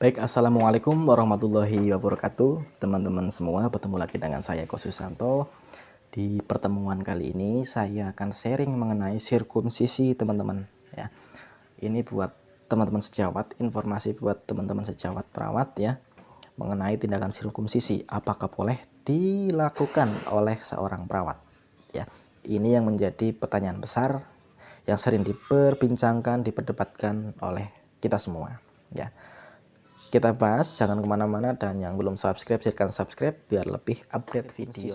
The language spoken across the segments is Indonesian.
Baik, assalamualaikum warahmatullahi wabarakatuh, teman-teman semua. Bertemu lagi dengan saya Ko Susanto. Di pertemuan kali ini saya akan sharing mengenai sirkumsisi, teman-teman. Ya, ini buat teman-teman sejawat, informasi buat teman-teman sejawat perawat ya, mengenai tindakan sirkumsisi. Apakah boleh dilakukan oleh seorang perawat? Ya, ini yang menjadi pertanyaan besar yang sering diperbincangkan, diperdebatkan oleh kita semua. Ya. Kita bahas, jangan kemana-mana, dan yang belum subscribe silahkan subscribe biar lebih update video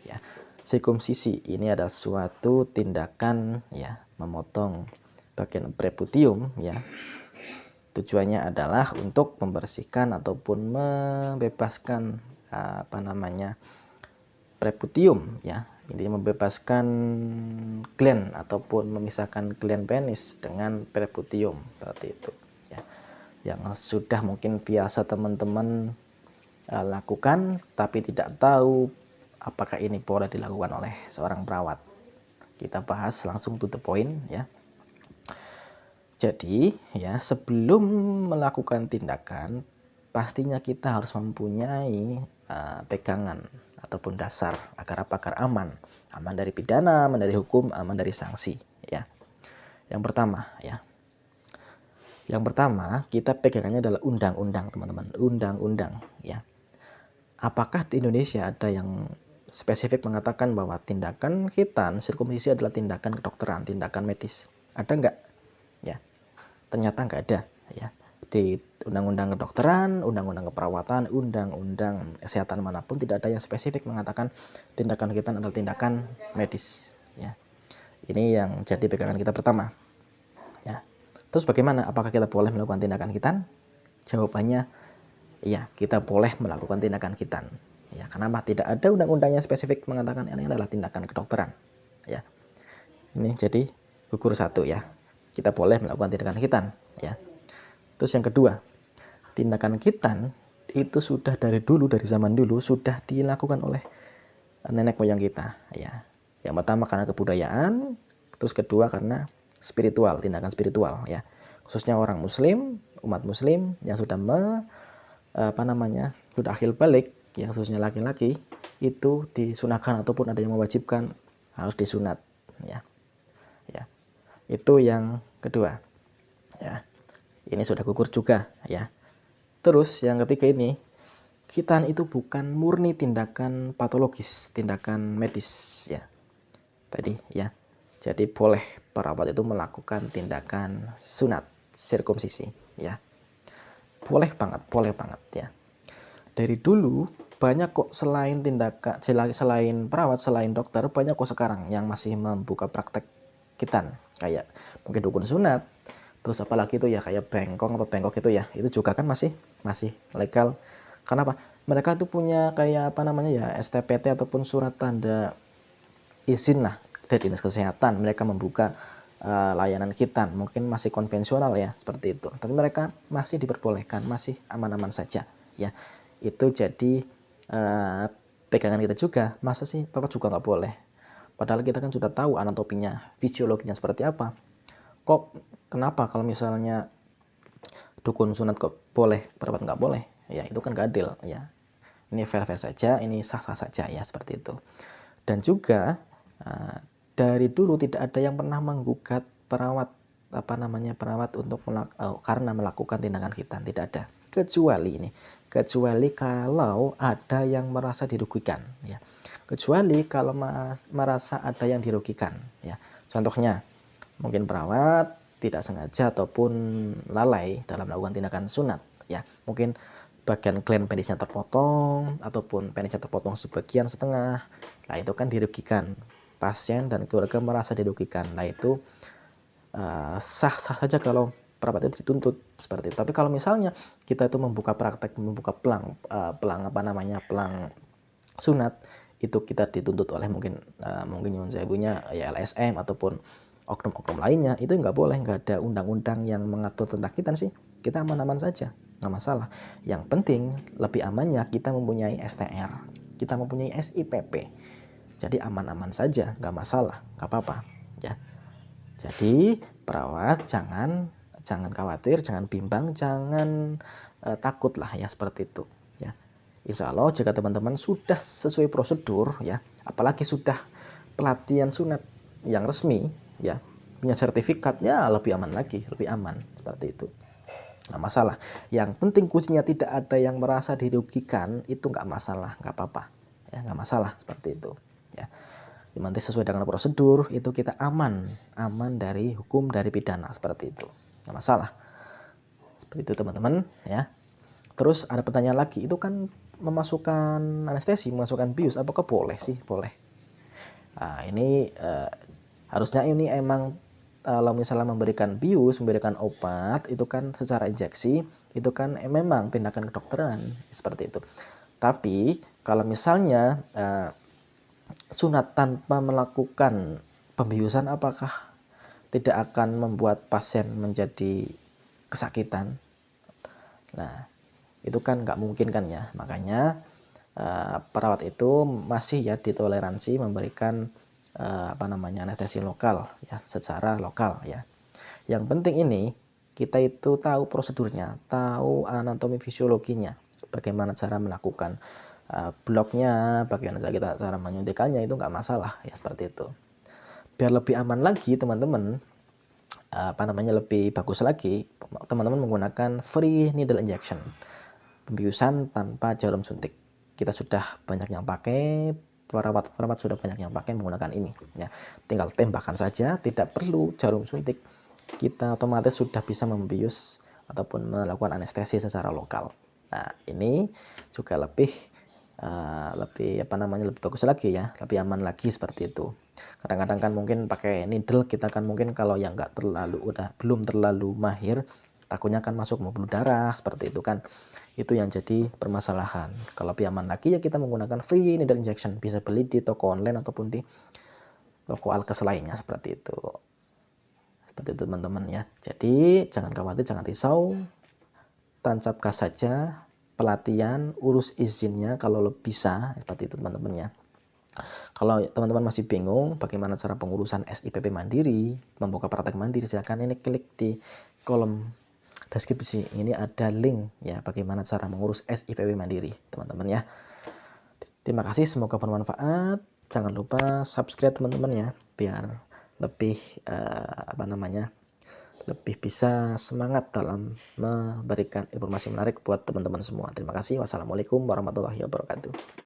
ya. Sirkumsisi ini adalah suatu tindakan ya, memotong bagian prepudium ya. Tujuannya adalah untuk membersihkan ataupun membebaskan prepudium ya. Ini membebaskan gland ataupun memisahkan gland penis dengan prepudium seperti itu ya. Yang sudah mungkin biasa teman-teman lakukan tapi tidak tahu apakah ini boleh dilakukan oleh seorang perawat. Kita bahas langsung to the point ya. Jadi ya, sebelum melakukan tindakan pastinya kita harus mempunyai pegangan ataupun dasar agar aman dari pidana, aman dari hukum, aman dari sanksi ya. Yang pertama kita pegangannya adalah undang-undang, teman-teman. Undang-undang ya. Apakah di Indonesia ada yang spesifik mengatakan bahwa tindakan khitan sirkumsisi adalah tindakan kedokteran, tindakan medis? Ada enggak? Ya, ternyata enggak ada ya. Di undang-undang kedokteran, undang-undang keperawatan, undang-undang kesehatan manapun tidak ada yang spesifik mengatakan tindakan khitan adalah tindakan medis ya. Ini yang jadi pegangan kita pertama ya. Terus bagaimana? Apakah kita boleh melakukan tindakan khitan? Jawabannya iya, kita boleh melakukan tindakan khitan ya. Kenapa? Tidak ada undang-undangnya spesifik mengatakan ini adalah tindakan kedokteran ya. Ini jadi gugur satu ya, kita boleh melakukan tindakan khitan ya. Terus yang kedua, tindakan khitan itu sudah dari zaman dulu sudah dilakukan oleh nenek moyang kita ya. Yang pertama karena kebudayaan, terus kedua karena spiritual, tindakan spiritual ya. Khususnya orang muslim, umat muslim yang sudah sudah akhir balik, yang khususnya laki-laki itu disunahkan ataupun ada yang mewajibkan harus disunat ya. Ya. Itu yang kedua. Ya. Ini sudah gugur juga ya. Terus yang ketiga ini, khitan itu bukan murni tindakan patologis, tindakan medis ya. Tadi ya. Jadi boleh perawat itu melakukan tindakan sunat, sirkumsisi ya. Boleh banget ya. Dari dulu banyak kok selain perawat, selain dokter, banyak kok sekarang yang masih membuka praktek khitan, kayak mungkin dukun sunat, terus apalagi itu ya kayak bengkok itu ya, itu juga kan masih legal. Kenapa? Mereka itu punya kayak STPT ataupun surat tanda izin lah dari dinas kesehatan, mereka membuka layanan khitan. Mungkin masih konvensional ya seperti itu, tapi mereka masih diperbolehkan, masih aman-aman saja ya. Itu jadi pegangan kita juga. Masa sih perawat juga nggak boleh? Padahal kita kan sudah tahu anatominya, fisiologinya seperti apa. Kok kenapa kalau misalnya dukun sunat kok boleh, perawat nggak boleh? Ya itu kan gak adil ya. Ini fair-fair saja, ini sah-sah saja ya, seperti itu. Dan juga dari dulu tidak ada yang pernah menggugat perawat untuk karena melakukan tindakan khitan, tidak ada. Kecuali kalau ada yang merasa dirugikan ya. Kecuali kalau merasa ada yang dirugikan ya. Contohnya mungkin perawat tidak sengaja ataupun lalai dalam melakukan tindakan sunat ya. Mungkin bagian gland penisnya terpotong ataupun penisnya terpotong sebagian setengah. Nah, itu kan dirugikan. Pasien dan keluarga merasa dirugikan. Nah, itu sah-sah saja kalau perawat itu dituntut seperti itu. Tapi kalau misalnya kita itu membuka pelang sunat, itu kita dituntut oleh mungkin nyuwun sewunya ya LSM ataupun oknum-oknum lainnya, itu nggak boleh, nggak ada undang-undang yang mengatur tentang khitan sih. Kita aman-aman saja, nggak masalah. Yang penting lebih amannya kita mempunyai STR, kita mempunyai SIPP. Jadi aman-aman saja, nggak masalah, nggak apa-apa ya. Jadi perawat jangan jangan khawatir, jangan bimbang, jangan takut lah ya, seperti itu ya. Insya Allah jika teman-teman sudah sesuai prosedur ya, apalagi sudah pelatihan sunat yang resmi ya, punya sertifikatnya, lebih aman lagi, lebih aman seperti itu. Nggak masalah. Yang penting kuncinya tidak ada yang merasa dirugikan, itu nggak masalah, nggak apa-apa ya, nggak masalah seperti itu ya. Yang penting sesuai dengan prosedur, itu kita aman dari hukum, dari pidana, seperti itu, nggak masalah seperti itu teman-teman ya. Terus ada pertanyaan lagi, itu kan memasukkan anestesi, memasukkan bius, apakah boleh sih? Boleh. Nah, ini harusnya ini emang kalau misalnya memberikan bius, memberikan obat, itu kan secara injeksi, itu kan memang tindakan kedokteran seperti itu. Tapi kalau misalnya sunat tanpa melakukan pembiusan, apakah tidak akan membuat pasien menjadi kesakitan? Nah, itu kan nggak mungkin kan ya. Makanya perawat itu masih ya ditoleransi memberikan anestesi lokal ya, secara lokal ya. Yang penting ini kita itu tahu prosedurnya, tahu anatomi fisiologinya, bagaimana cara melakukan bloknya, bagaimana cara menyuntikannya, itu nggak masalah ya, seperti itu. Biar lebih aman lagi teman-teman, lebih bagus lagi, teman-teman menggunakan free needle injection, pembiusan tanpa jarum suntik. Kita sudah banyak yang pakai, perawat sudah banyak yang pakai menggunakan ini ya. Tinggal tembakan saja, tidak perlu jarum suntik, kita otomatis sudah bisa membius ataupun melakukan anestesi secara lokal. Nah, ini juga lebih lebih bagus lagi ya, lebih aman lagi seperti itu. Kadang-kadang kan mungkin pakai needle, kita kan mungkin kalau yang belum terlalu mahir, takutnya kan masuk pembuluh darah seperti itu kan. Itu yang jadi permasalahan. Kalau lebih aman lagi ya kita menggunakan free needle injection, bisa beli di toko online ataupun di toko alkes lainnya, seperti itu. Seperti itu teman-teman ya. Jadi jangan khawatir, jangan risau, tancap gas saja, pelatihan, urus izinnya kalau bisa, seperti itu teman-teman ya. Kalau teman-teman masih bingung bagaimana cara pengurusan SIPP mandiri, membuka praktek mandiri, silahkan ini klik di kolom deskripsi. Ini ada link ya, bagaimana cara mengurus SIPP mandiri teman-teman ya. Terima kasih, semoga bermanfaat. Jangan lupa subscribe teman-teman ya, biar lebih lebih bisa semangat dalam memberikan informasi menarik buat teman-teman semua. Terima kasih. Wassalamualaikum warahmatullahi wabarakatuh.